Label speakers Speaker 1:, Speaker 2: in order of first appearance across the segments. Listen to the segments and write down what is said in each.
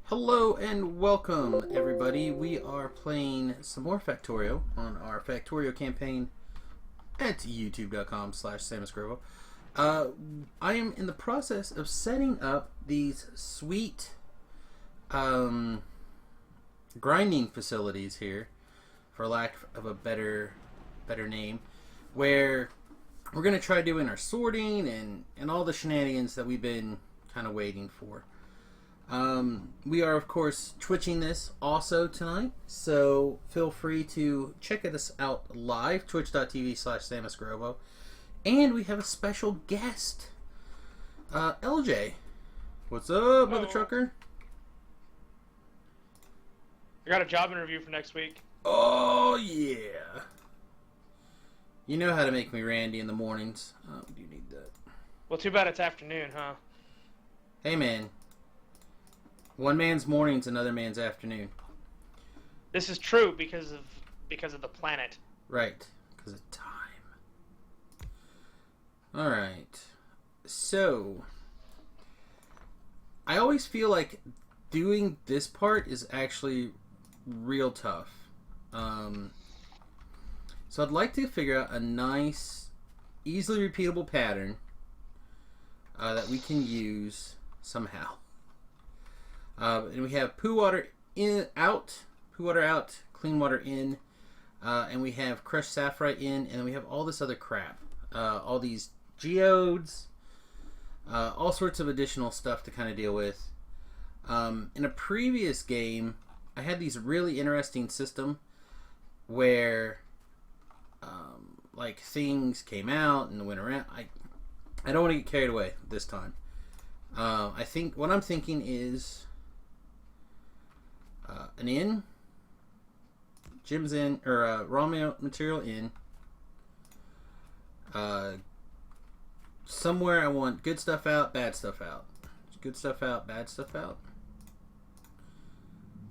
Speaker 1: Hello and welcome, everybody. We are playing some more Factorio on our Factorio campaign at youtube.com/SamusGrovo. I am in the process of setting up these sweet grinding facilities here, for lack of a better name, where we're going to try doing our sorting and all the shenanigans that we've been kind of waiting for. We are, of course, twitching this also tonight, so feel free to check us out live, twitch.tv/SamusGrovo. And we have a special guest, LJ. What's up, mother trucker?
Speaker 2: I got a job interview for next week.
Speaker 1: Oh, yeah. You know how to make me randy in the mornings. Oh, do you need that?
Speaker 2: Well, too bad it's afternoon, huh?
Speaker 1: Hey, man. One man's morning's another man's afternoon.
Speaker 2: This is true because of the planet.
Speaker 1: Right, because of time. All right. So, I always feel like doing this part is actually real tough. So I'd like to figure out a nice, easily repeatable pattern that we can use somehow. And we have poo water out, clean water in, and we have crushed sapphire in, and then we have all this other crap. All these geodes, all sorts of additional stuff to kind of deal with. In a previous game, I had these really interesting system where like things came out and went around. I don't want to get carried away this time. I think what I'm thinking is an in, gems in, or raw material in. Somewhere I want good stuff out, bad stuff out. Good stuff out, bad stuff out.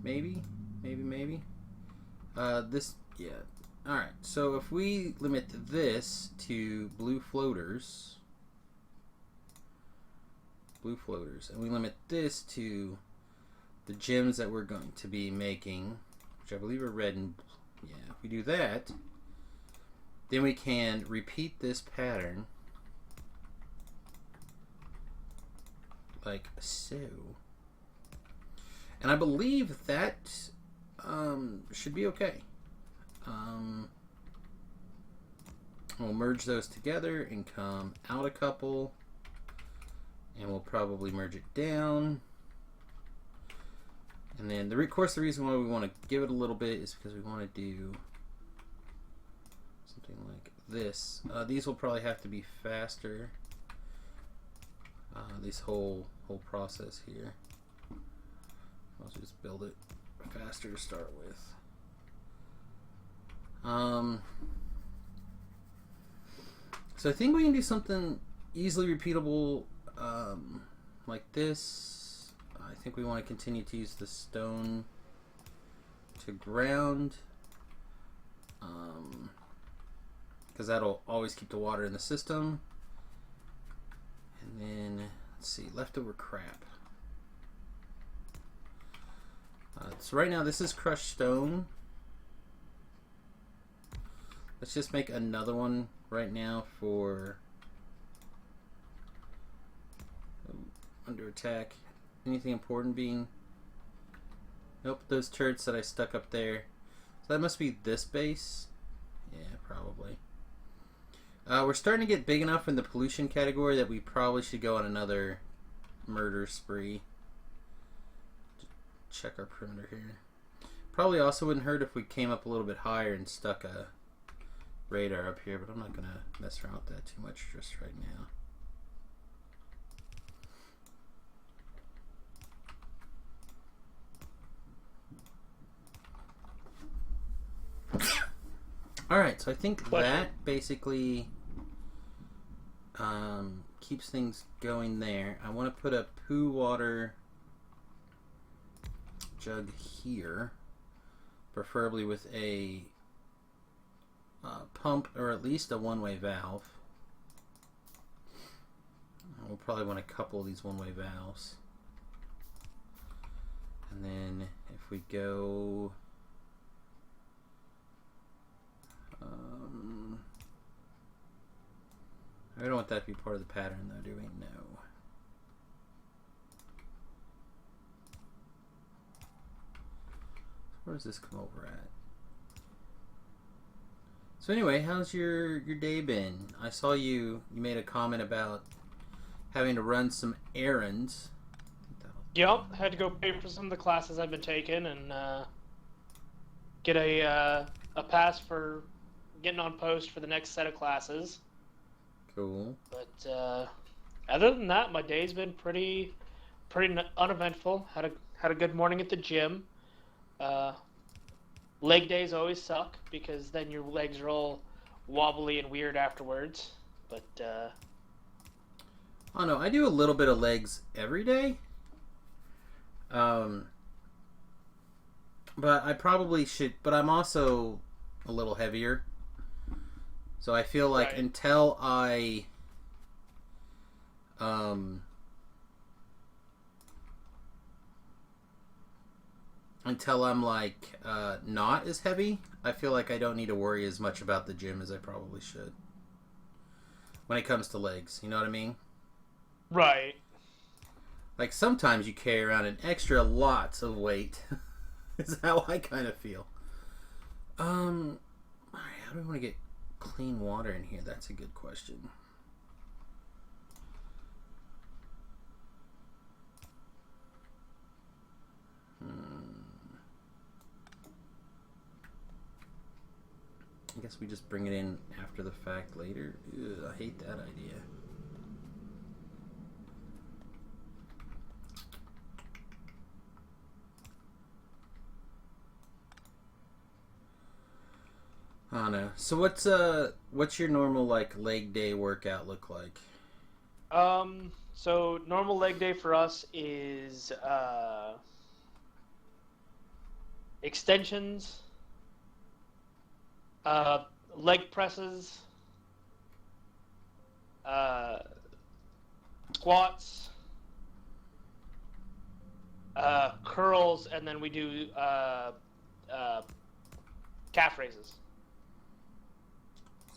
Speaker 1: Maybe. This, yeah. Alright, so if we limit this to blue floaters, and we limit this to the gems that we're going to be making, which I believe are red and blue. Yeah, if we do that, then we can repeat this pattern like so. And I believe that should be okay. We'll merge those together and come out a couple, and we'll probably merge it down. And then, of course, the reason why we want to give it a little bit is because we want to do something like this. These will probably have to be faster. This whole process here. I'll just build it faster to start with. So I think we can do something easily repeatable like this. I think we want to continue to use the stone to ground, because that'll always keep the water in the system. And then, let's see, leftover crap. So right now this is crushed stone. Let's just make another one right now for under attack. Anything important being? Nope, those turrets that I stuck up there. So that must be this base. Yeah, probably. We're starting to get big enough in the pollution category that we probably should go on another murder spree. Check our perimeter here. Probably also wouldn't hurt if we came up a little bit higher and stuck a radar up here, but I'm not going to mess around with that too much just right now. Alright, so I think that basically keeps things going there. I want to put a poo water jug here, preferably with a pump, or at least a one-way valve. We'll probably want a couple of these one-way valves. if we go... I don't want that to be part of the pattern, though, do we? No. Where does this come over at? So anyway, how's your day been? I saw you made a comment about having to run some errands.
Speaker 2: Yep, had to go pay for some of the classes I've been taking and get a pass for getting on post for the next set of classes.
Speaker 1: Cool.
Speaker 2: But other than that, my day's been pretty uneventful. Had a good morning at the gym. Leg days always suck because then your legs are all wobbly and weird afterwards. But
Speaker 1: oh no, I do a little bit of legs every day. But I probably should. But I'm also a little heavier. So I feel like
Speaker 2: right.
Speaker 1: until I until I'm like not as heavy, I feel like I don't need to worry as much about the gym as I probably should. When it comes to legs, you know what I mean?
Speaker 2: Right.
Speaker 1: Like sometimes you carry around an extra lots of weight. Is how I kind of feel. Alright, how do we want to get clean water in here? That's a good question. I guess we just bring it in after the fact later. Ugh, I hate that idea. I don't know. So what's your normal like leg day workout look like?
Speaker 2: So normal leg day for us is extensions, leg presses, squats, curls, and then we do calf raises.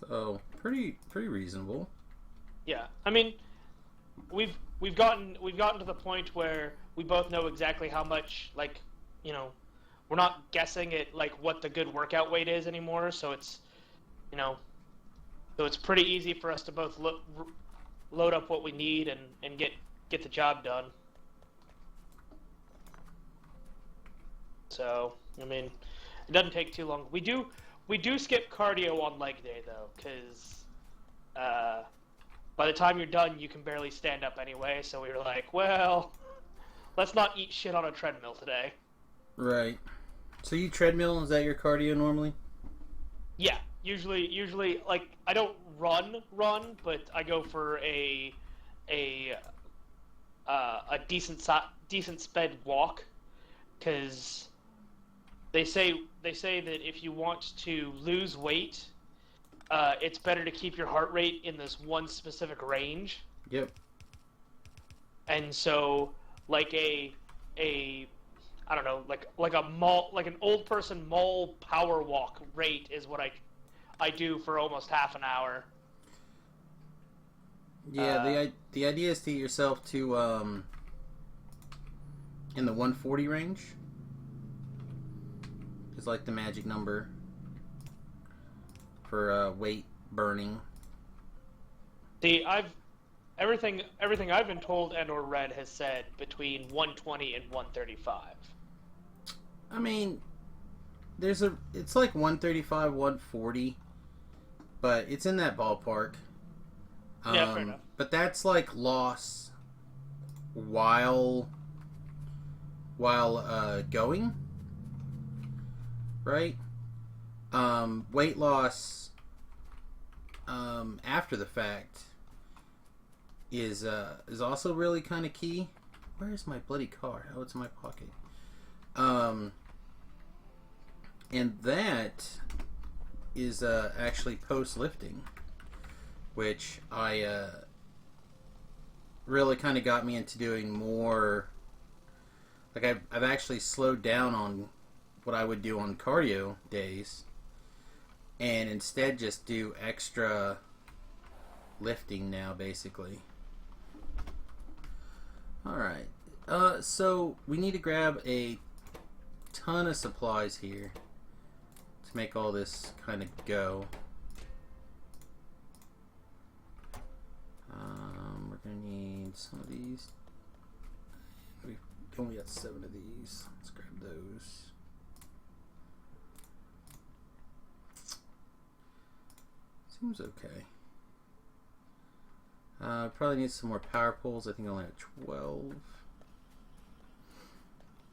Speaker 1: So pretty reasonable.
Speaker 2: Yeah, I mean, we've gotten to the point where we both know exactly how much, like, you know, we're not guessing at like what the good workout weight is anymore. So it's, you know, so it's pretty easy for us to both load up what we need and get the job done. So I mean, it doesn't take too long. We do skip cardio on leg day though, because by the time you're done, you can barely stand up anyway. So we were like, well, let's not eat shit on a treadmill today.
Speaker 1: Right. So you treadmill, is that your cardio normally?
Speaker 2: Yeah, usually like I don't run, but I go for a decent sped walk, because they say that if you want to lose weight, it's better to keep your heart rate in this one specific range.
Speaker 1: Yep.
Speaker 2: And so, like I don't know, like an old person mall power walk rate is what I do for almost half an hour.
Speaker 1: Yeah, the idea is to get yourself to in the 140 range. Is like the magic number for weight burning.
Speaker 2: See, everything I've been told and or read has said between 120 and 135.
Speaker 1: I mean, it's like 135, 140, but it's in that ballpark.
Speaker 2: Yeah, fair enough.
Speaker 1: But that's like loss while going, right? Weight loss after the fact is also really kind of key. Where's my bloody car? Oh, it's in my pocket. And that is actually post lifting, which I really kind of got me into doing more. Like I've actually slowed down on what I would do on cardio days, and instead just do extra lifting now, basically. Alright. So we need to grab a ton of supplies here to make all this kind of go. We're going to need some of these. We've only got 7 of these. Let's grab those. Seems okay. Probably need some more power poles. I think I only have 12.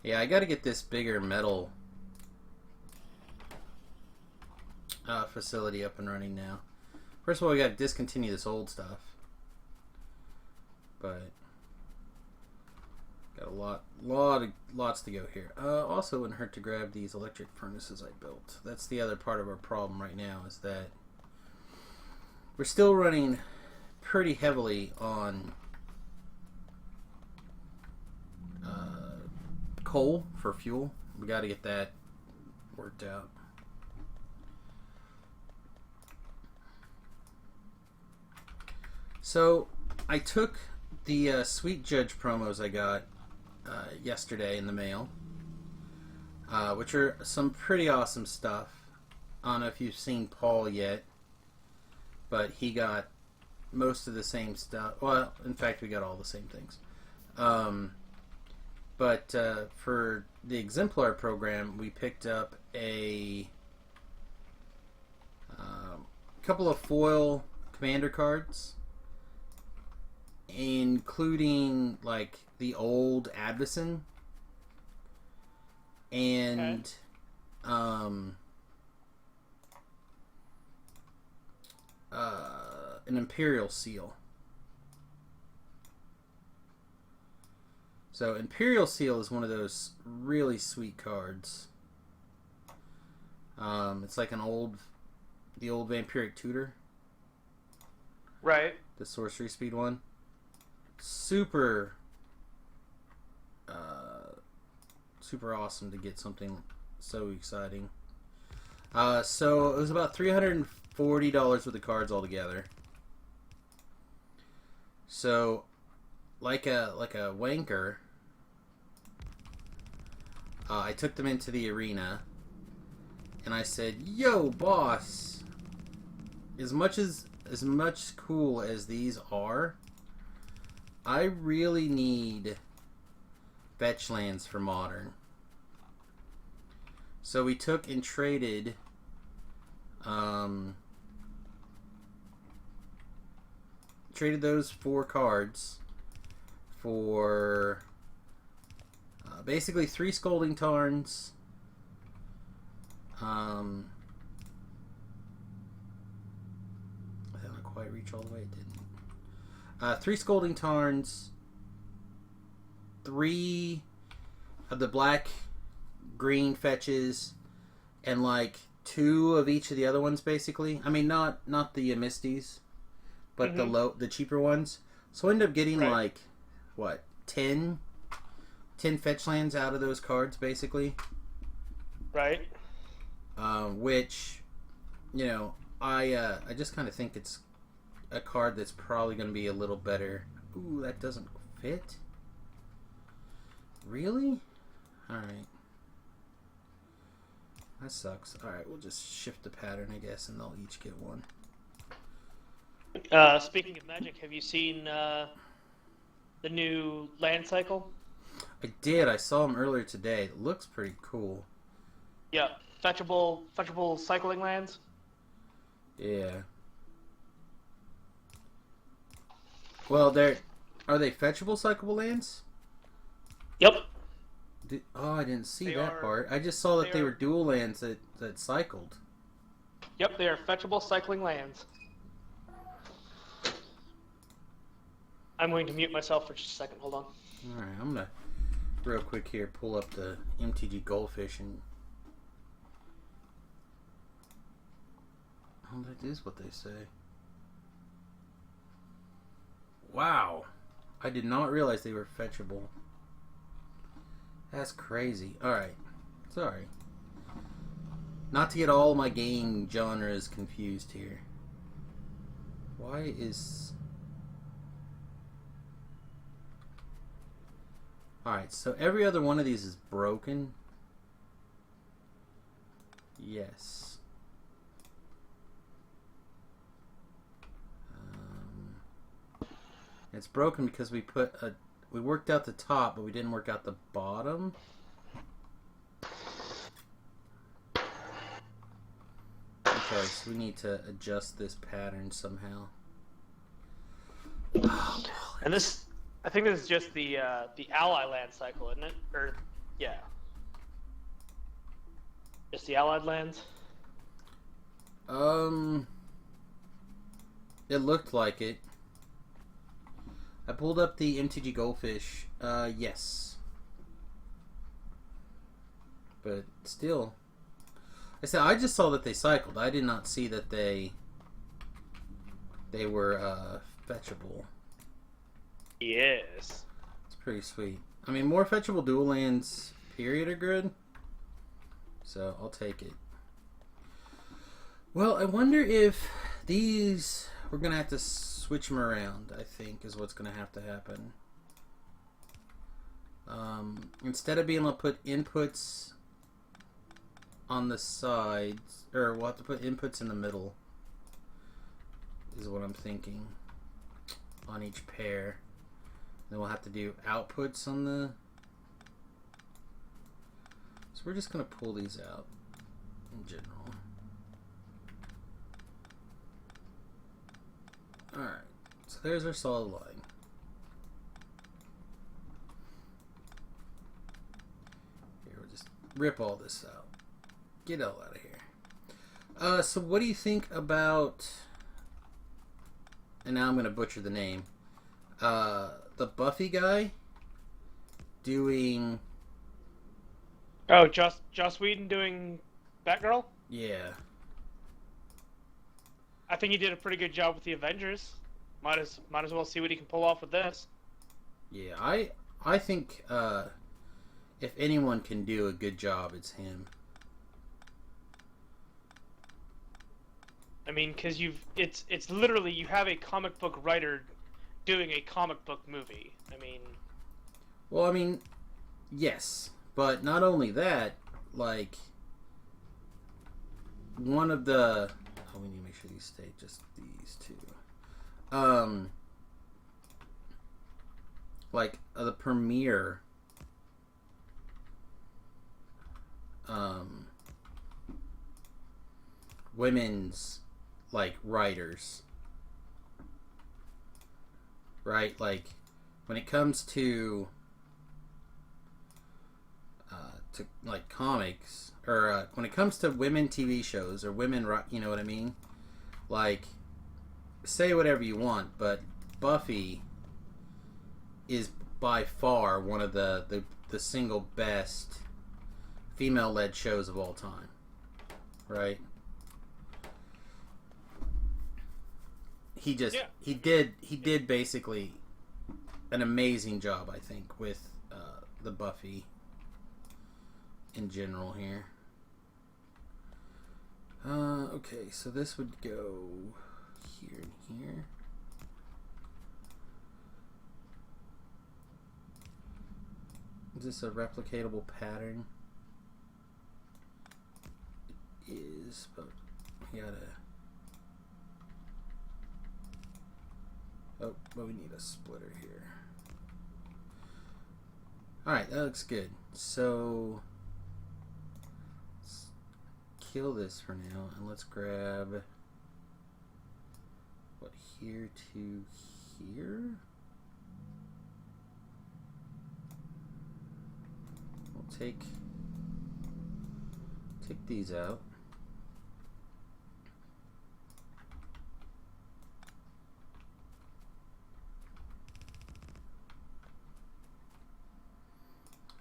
Speaker 1: Yeah, I got to get this bigger metal facility up and running now. First of all, we got to discontinue this old stuff. But got lots to go here. Also, wouldn't hurt to grab these electric furnaces I built. That's the other part of our problem right now, is that we're still running pretty heavily on coal for fuel. We got to get that worked out. So I took the Sweet Judge promos I got yesterday in the mail, which are some pretty awesome stuff. I don't know if you've seen Paul yet, but he got most of the same stuff. Well, in fact, we got all the same things. But for the Exemplar program, we picked up a couple of foil commander cards, including like the old Advison and an Imperial Seal. So Imperial Seal is one of those really sweet cards. It's like the old Vampiric Tutor.
Speaker 2: Right.
Speaker 1: The sorcery speed one. Super awesome to get something so exciting. So it was about $340 worth of cards altogether. So like a wanker, I took them into the arena and I said, "Yo, boss, as much cool as these are, I really need fetch lands for Modern." So we took and traded those 4 cards for basically 3 Scolding Tarns, I didn't quite reach all the way, it didn't. 3 Scolding Tarns, 3 of the black green fetches, and like 2 of each of the other ones, basically. I mean, not the Misties, but the cheaper ones. So I ended up getting like what, 10 fetch lands out of those cards, basically.
Speaker 2: Right.
Speaker 1: Which, you know, I just kind of think it's a card that's probably going to be a little better. Ooh, that doesn't fit. Really? Alright. That sucks. Alright, we'll just shift the pattern, I guess, and they'll each get 1.
Speaker 2: Speaking of Magic, have you seen the new land cycle?
Speaker 1: I did. I saw them earlier today. It looks pretty cool.
Speaker 2: Yeah, fetchable cycling lands.
Speaker 1: Yeah. Well, are they fetchable cyclable lands?
Speaker 2: Yep.
Speaker 1: I didn't see that part. I just saw that they were dual lands that cycled.
Speaker 2: Yep, they are fetchable cycling lands. I'm going to mute myself for just a second. Hold on.
Speaker 1: Alright, I'm going to, real quick here, pull up the MTG Goldfish and... Oh, that is what they say. Wow. I did not realize they were fetchable. That's crazy. Alright. Sorry. Not to get all my game genres confused here. Why is... Alright, so every other one of these is broken. Yes. It's broken because we worked out the top, but we didn't work out the bottom. Okay, so we need to adjust this pattern somehow.
Speaker 2: And this, I think this is just the ally land cycle, isn't it? Or yeah, just the allied lands.
Speaker 1: It looked like it. I pulled up the MTG Goldfish. Yes, but still. I said I just saw that they cycled. I did not see that they were fetchable.
Speaker 2: Yes.
Speaker 1: It's pretty sweet. I mean, more fetchable dual lands, period, are good. So I'll take it. Well, I wonder if these we're gonna have to switch them around. I think is what's gonna have to happen. Instead of being able to put inputs on the sides, or we'll have to put inputs in the middle, is what I'm thinking, on each pair. Then we'll have to do outputs on the... So we're just going to pull these out in general. Alright, so there's our solid line. Here, we'll just rip all this out. Get all out of here. So what do you think about... And now I'm going to butcher the name. The Buffy guy doing...
Speaker 2: Oh, Joss Whedon doing Batgirl?
Speaker 1: Yeah.
Speaker 2: I think he did a pretty good job with the Avengers. Might as well see what he can pull off with this.
Speaker 1: Yeah, I think if anyone can do a good job, it's him.
Speaker 2: I mean, because it's literally you have a comic book writer doing a comic book movie. I mean,
Speaker 1: well, I mean, yes, but not only that, like one of the we need to make sure these stay just these two. Like the premiere women's like writers, right? Like when it comes to like comics, or when it comes to women TV shows or women, you know what I mean? Like, say whatever you want, but Buffy is by far one of the single best female-led shows of all time, right? He did basically an amazing job, I think, with the Buffy in general here. Okay, so this would go here and here. Is this a replicatable pattern? It is, but we gotta... Oh, but we need a splitter here. Alright, that looks good. So... kill this for now, and let's grab what, here to here. We'll take these out.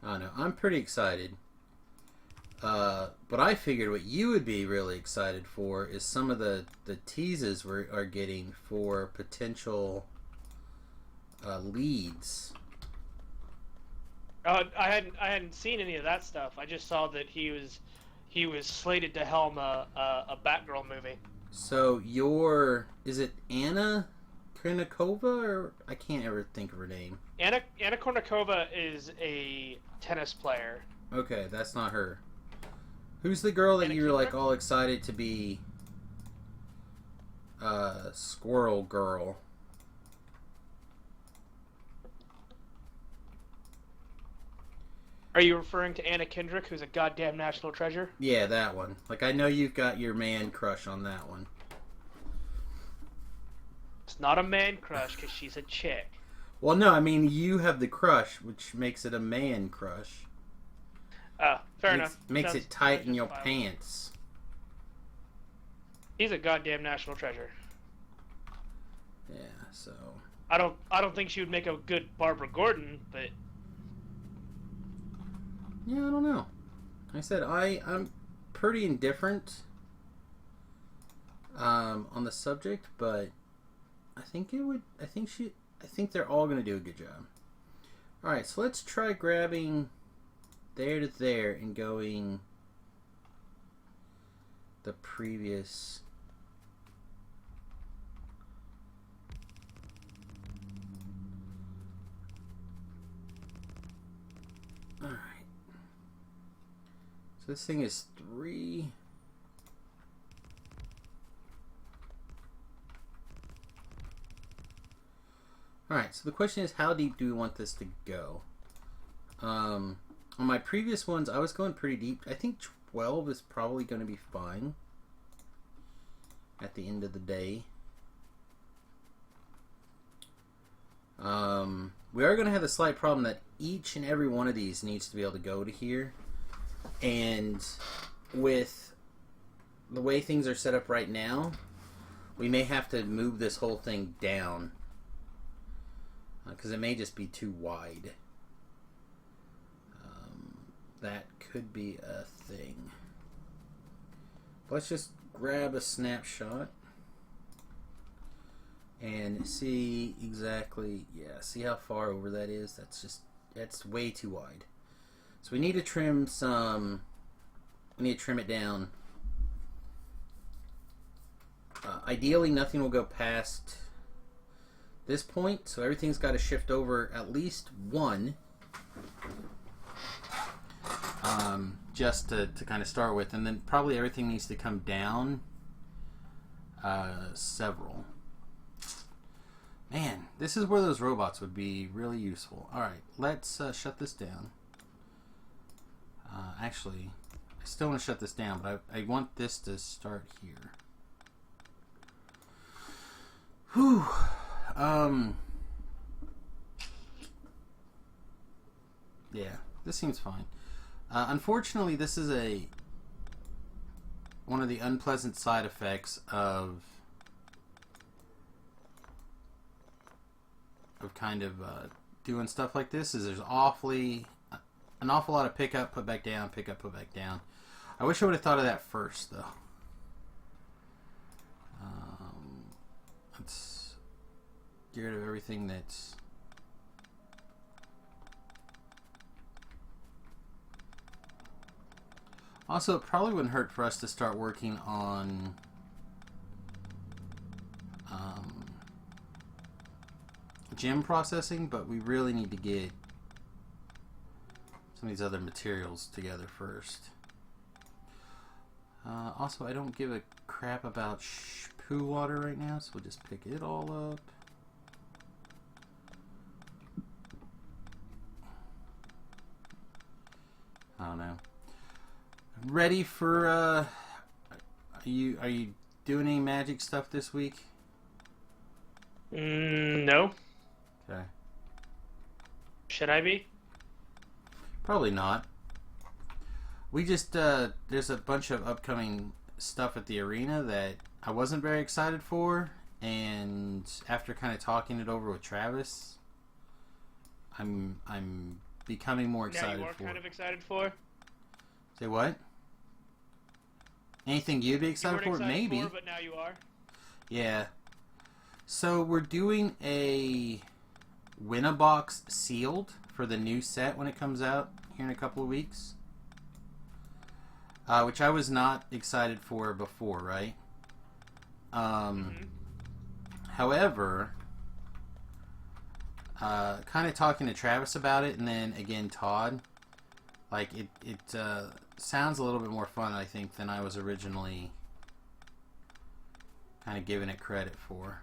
Speaker 1: I don't know, I'm pretty excited. But I figured what you would be really excited for is some of the teases we are getting for potential leads.
Speaker 2: I hadn't seen any of that stuff. I just saw that he was slated to helm a Batgirl movie.
Speaker 1: So is it Anna Krinikova, or I can't ever think of her name.
Speaker 2: Anna Kournikova is a tennis player.
Speaker 1: Okay, that's not her. Who's the girl that
Speaker 2: Anna
Speaker 1: you were like
Speaker 2: Kendrick?
Speaker 1: all excited to be? Squirrel Girl.
Speaker 2: Are you referring to Anna Kendrick, who's a goddamn national treasure?
Speaker 1: Yeah, that one. Like, I know you've got your man crush on that one.
Speaker 2: It's not a man crush because she's a chick.
Speaker 1: Well, no, I mean you have the crush, which makes it a man crush.
Speaker 2: Fair enough.
Speaker 1: Makes
Speaker 2: Sounds-
Speaker 1: it tight
Speaker 2: sounds
Speaker 1: in your
Speaker 2: justifiable.
Speaker 1: pants.
Speaker 2: He's a goddamn national treasure.
Speaker 1: Yeah, so
Speaker 2: I don't think she would make a good Barbara Gordon, but
Speaker 1: yeah, I don't know. Like I said I'm pretty indifferent on the subject, but I think they're all gonna do a good job. Alright, so let's try grabbing there to there and going the previous. Alright. So this thing is 3. Alright, so the question is, how deep do we want this to go? On my previous ones, I was going pretty deep. I think 12 is probably going to be fine at the end of the day. We are going to have the slight problem that each and every one of these needs to be able to go to here. And with the way things are set up right now, we may have to move this whole thing down. Because it may just be too wide. That could be a thing. Let's just grab a snapshot and see exactly, see how far over that is. That's way too wide. So we need to trim it down. Ideally, nothing will go past this point, so everything's got to shift over at least 1. Just to kind of start with, and then probably everything needs to come down several. Man, this is where those robots would be really useful. Alright, let's shut this down. Actually, I still want to shut this down, but I want this to start here. Whew. Yeah, this seems fine. Unfortunately, this is one of the unpleasant side effects of kind of doing stuff like this. Is there's an awful lot of pick up, put back down, pick up, put back down. I wish I would have thought of that first, though. Let's get rid of everything that's. Also, it probably wouldn't hurt for us to start working on gem processing, but we really need to get some of these other materials together first. Also, I don't give a crap about poo water right now, so we'll just pick it all up. I don't know. Ready for are you doing any magic stuff this week?
Speaker 2: No.
Speaker 1: Okay.
Speaker 2: Should I be?
Speaker 1: Probably not. We just there's a bunch of upcoming stuff at the arena that I wasn't very excited for, and after kind of talking it over with Travis, I'm becoming more excited
Speaker 2: Now you are
Speaker 1: for.
Speaker 2: kind of excited for.
Speaker 1: Say what? Anything you'd be excited
Speaker 2: You weren't
Speaker 1: for?
Speaker 2: excited
Speaker 1: Maybe.
Speaker 2: for, but now you are.
Speaker 1: Yeah. So we're doing a Win-A-Box sealed for the new set when it comes out here in a couple of weeks. Which I was not excited for before, right? However, kind of talking to Travis about it, and then again Todd, like it sounds a little bit more fun, I think, than I was originally kind of giving it credit for.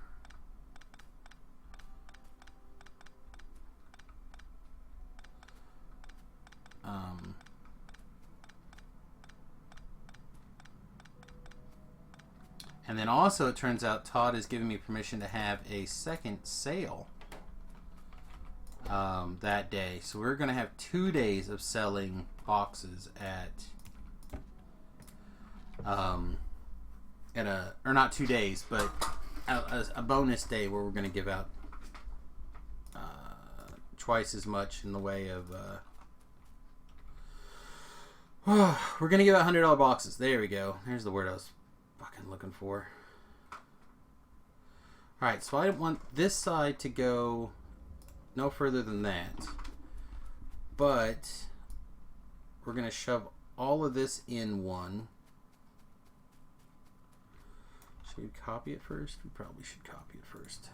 Speaker 1: And then also it turns out Todd has given me permission to have a second sale that day. So we're going to have 2 days of selling boxes at a, or not 2 days, but a bonus day where we're going to give out twice as much in the way of we're going to give out $100 boxes. There we go. There's the word I was fucking looking for. Alright, so I want this side to go no further than that. But we're going to shove all of this in one. Should we copy it first? We probably should copy it first.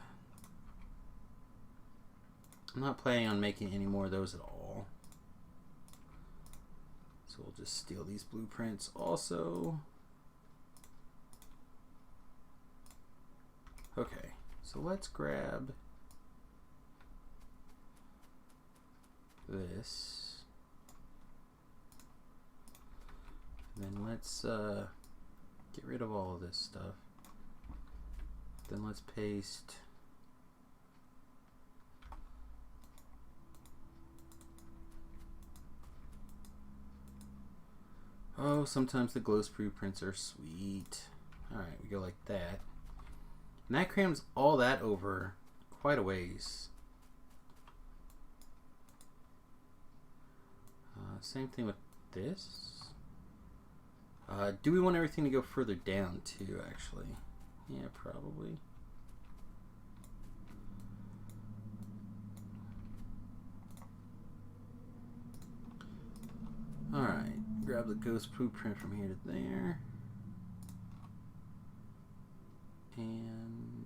Speaker 1: I'm not planning on making any more of those at all. So we'll just steal these blueprints also. Okay, so let's grab this. And then let's get rid of all of this stuff. Then let's paste oh, sometimes the glow sprue prints are sweet. Alright, we go like that. And that crams all that over quite a ways. Same thing with this. Do we want everything to go further down too, actually? Yeah, probably. Alright, grab the ghost blueprint from here to there. And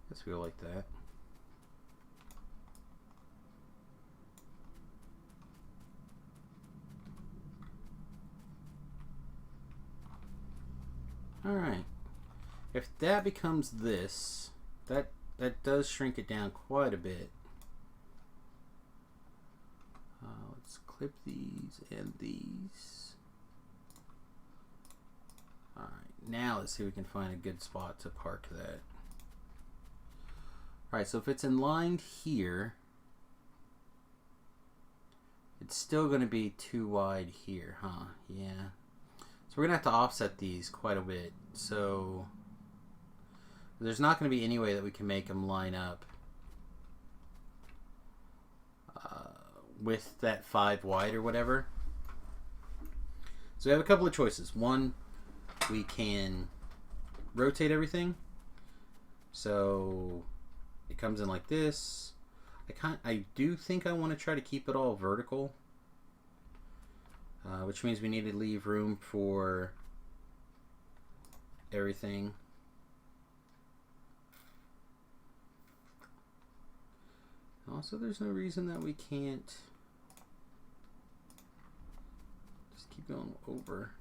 Speaker 1: guess we go like that. Alright. If that becomes this, that does shrink it down quite a bit. Let's clip these and these. Alright, now let's see if we can find a good spot to park that. Alright, so if it's in line here, it's still going to be too wide here, huh? Yeah. So we're going to have to offset these quite a bit. So there's not going to be any way that we can make them line up with that 5 wide or whatever. So we have a couple of choices. One, we can rotate everything. So it comes in like this. I do think I want to try to keep it all vertical. Which means we need to leave room for everything. Also, there's no reason that we can't just keep going over.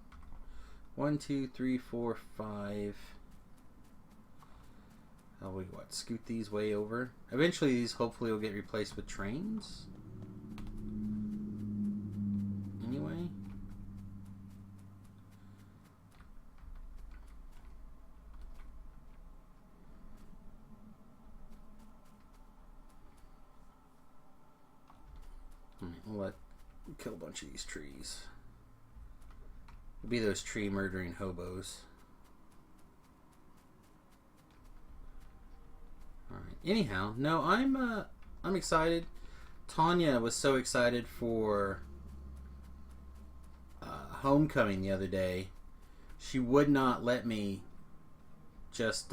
Speaker 1: 1, 2, 3, 4, 5. Oh, we what? Scoot these way over. Eventually, these hopefully will get replaced with trains. Anyway. We'll kill a bunch of these trees. It'll be those tree murdering hobos. Alright. Anyhow, no, I'm excited. Tanya was so excited for Homecoming the other day. she would not let me just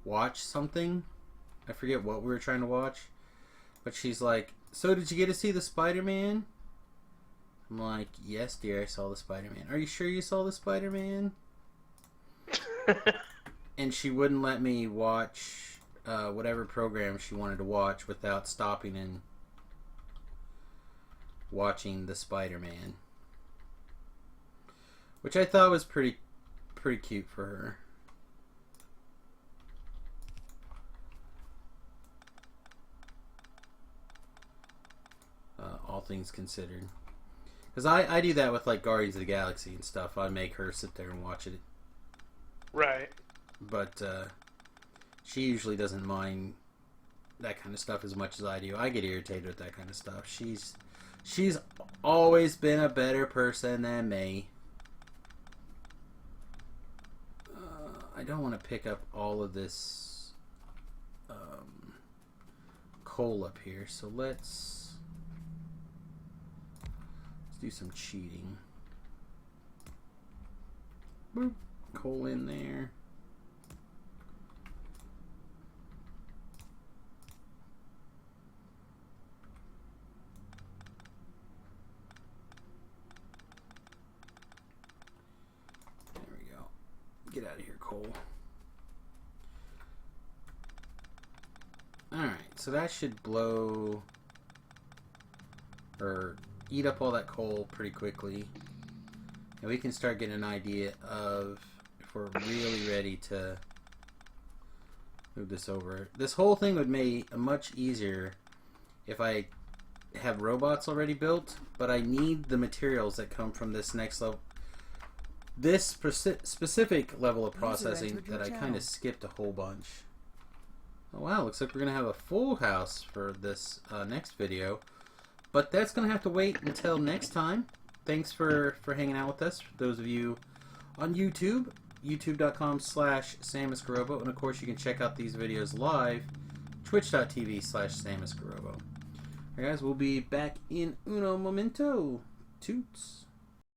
Speaker 1: watch something. I forget what we were trying to watch, but she's like, "So did you get to see the Spider-Man?" I'm like, "Yes, dear, I saw the Spider-Man." "Are you sure you saw the Spider-Man?" And she wouldn't let me watch whatever program she wanted to watch without stopping and watching the Spider-Man, which I thought was pretty cute for her. All things considered, because I do that with like Guardians of the Galaxy and stuff. I make her sit there and watch it,
Speaker 2: Right.
Speaker 1: but she usually doesn't mind that kind of stuff as much as I do. I get irritated with that kind of stuff. She's always been a better person than me. I don't want to pick up all of this coal up here, so let's do some cheating. Boop. Coal in there. There we go. Get out of here, coal. Alright, so that should blow or eat up all that coal pretty quickly. And we can start getting an idea of if we're really ready to move this over. This whole thing would make much easier if I have robots already built, but I need the materials that come from this next level. This specific level of processing that I kind of skipped a whole bunch. Oh wow, looks like we're going to have a full house for this next video. But that's going to have to wait until next time. Thanks for hanging out with us. For those of you on YouTube, youtube.com/SamusGarobo. And of course, you can check out these videos live, twitch.tv/SamusGarobo. Alright guys, we'll be back in uno momento. Toots.